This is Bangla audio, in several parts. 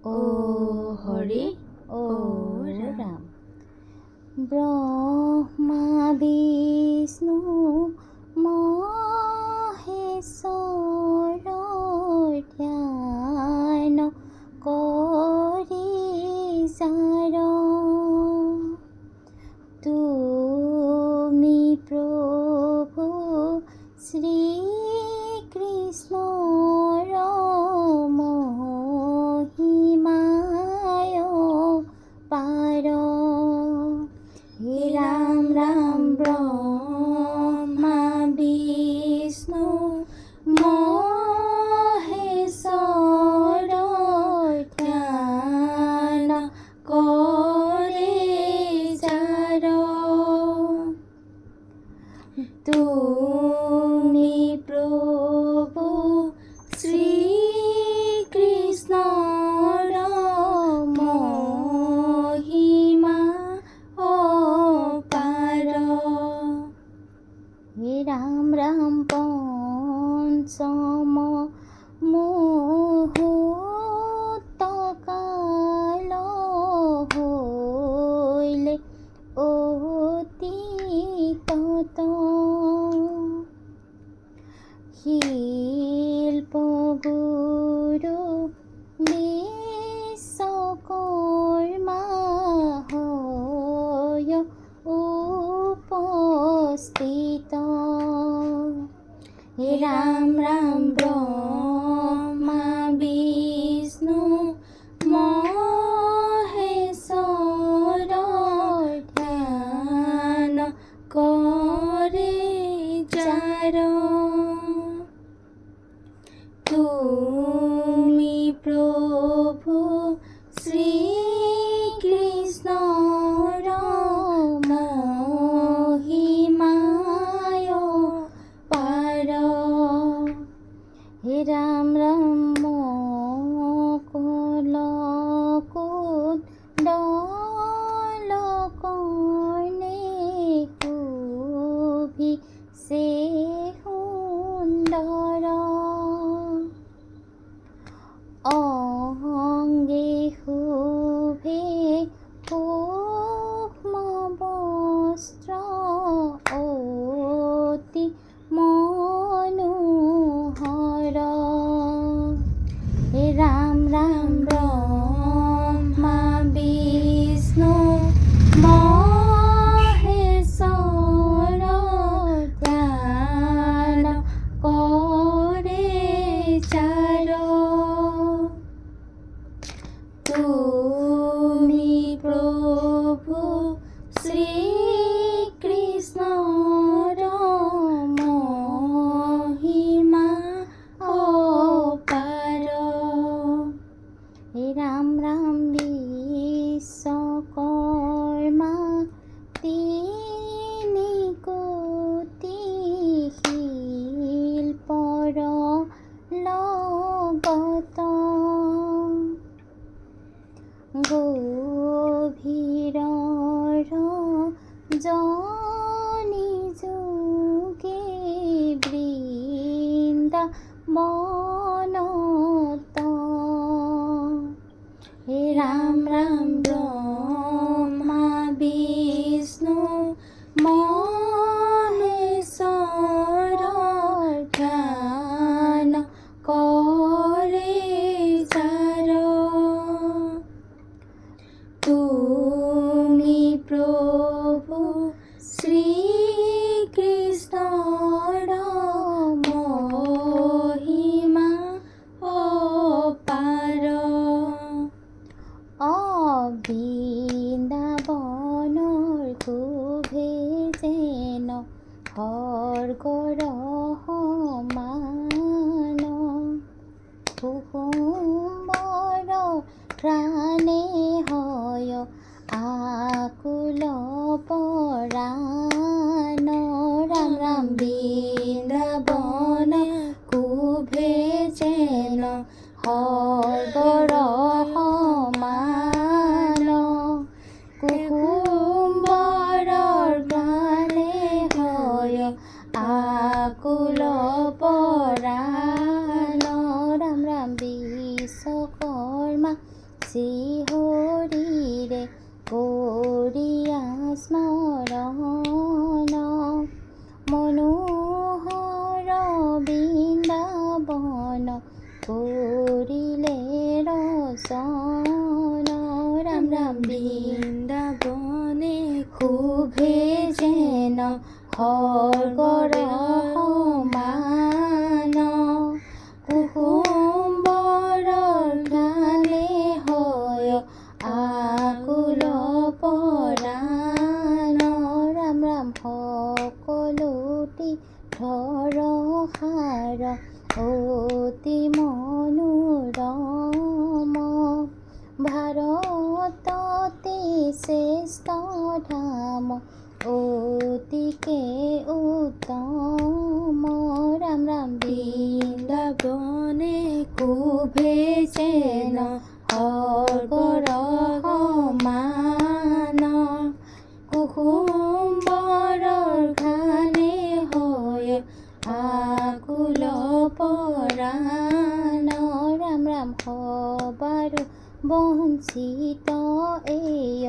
ও হরি ও রাম। ব্রহ্মা বিষ্ণু মহেশ্বর ধ্যান করি সার, তুমি প্রভু শ্রীকৃষ্ণ মহিমায় পার। হে রাম রাম ব্রহ্মা বিষ্ণু মহেশ্বর ধ্যান করে যার, তুমি প্রভু শ্রীকৃষ্ণ মহিমা অপার। হে রাম রাম পঞ্চম মুহূর্তকাল হইলে অতীত, শিল্প গুরু বিশ্বকর্মা হয় উপস্থিত। হে রাম রাম ব্রহ্মা বিষ্ণু মহেশ্বর ধ্যান করে যার, তুমি প্রভু শ্রীকৃষ্ণ মহিমায় পার। হে রাম রাম মকল কুণ্ডল কর্ণে কুভি সে সুন্দর, অঙ্গে শুভে সূক্ষ্ম বস্ত্র অতি মনোহর। হে রাম রাম ব্রহ্মা বিষ্ণু মহেশ্বর ধ্যান করে যার, তুমি প্রভু শ্রীকৃষ্ণ মহিমা অপার। হে রাম রাম বিশ্বকর্মা তিনি কোটি শিল্পর লগত, গভীর জনি যোগে বৃন্দাবনত। হে রাম রাম ব্রহ্মা বিষ্ণু মহেশ্বর ধ্যান করে যার, তুমি প্রভু শ্রীকৃষ্ণ মহিমা অপার। বৃন্দাবনৰ কুভে যেন স্বৰ্গৰ সমান, কুসুম্বৰ প্ৰাণে হয় আকুল পৰাণ। ৰাম ৰাম বৃন্দাবন কুভে যেন স্বৰ্গৰ সমান, কুসুম্বৰৰ প্ৰাণে হয় আকুল পৰাণ। ৰাম ৰাম বিশ্বকৰ্মা শ্ৰীহৰিৰে কৰিয়া স্মৰণ মনোহৰ বৃন্দাবন কৰিলে ৰচন ৰাম ৰাম বৃন্দাবনে শুভে যেন স্বৰ্গৰ সমান কুসুম্বৰৰ গালে হয় আকুল পৰাণ ৰাম ৰাম সকলোটি ধৰ সাৰ অতি মনোৰম ভাৰততে শ্ৰেষ্ঠ ধাম অতিকে উত্তম ৰাম ৰাম বৃন্দাবনে শুভে যেন স্বৰ্গৰ সমান কুসুম্বৰৰ ঘানে হয় আকুল পৰাণ ৰাম ৰাম সবাৰো বঞ্চিত এয়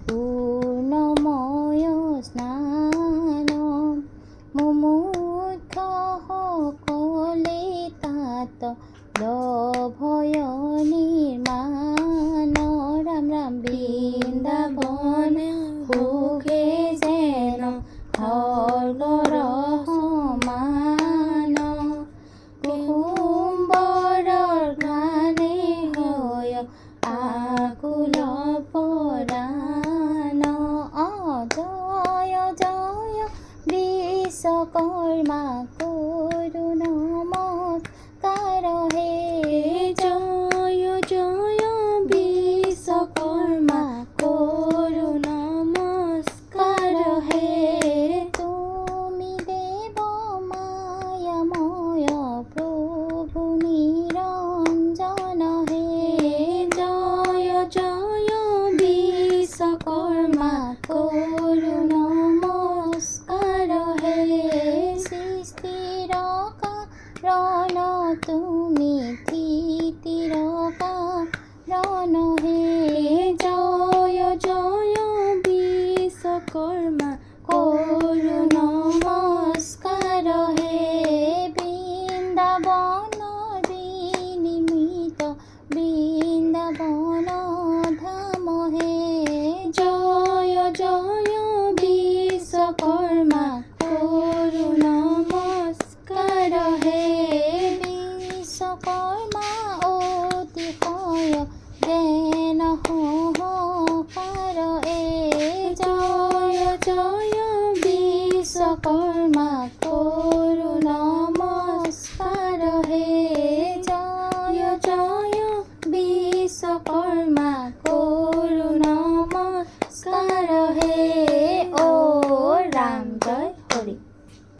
পূৰ্ণময় স্নান মুমুক্ষ সকলে তাত লভয় নিৰ্মাণ ৰাম ৰাম বৃন্দাবনে সুখে যেন স্বৰ্গৰ সমান কুসুম্বৰৰ ঘানে হয় আকুল পৰাণ জয় জয় বিশ্বকৰ্মা কৰো নমস্কাৰ হে জয় জয় বিশ্বকৰ্মা কৰো নমস্কাৰ হে তুমি দেৱ মায়াময় প্ৰভু নিৰঞ্জন হে জয় জয় বিশ্বকৰ্মা কৰো নমস্কাৰ হে সৃষ্টিৰ কাৰণ তুমি স্থিতিৰ কাৰণ হে জয় জয় বিশ্বকৰ্মা কৰো নমস্কাৰ হে বৃন্দাবনৰ নিমিত বৃন্দাবন ধাম হে জয় জয় বিশ্বকৰ্মা কৰো নমস্কাৰ হে বিশ্বকৰ্মা অতিশয় জ্ঞান সহকাৰ এ জয় জয় বিশ্বকৰ্মা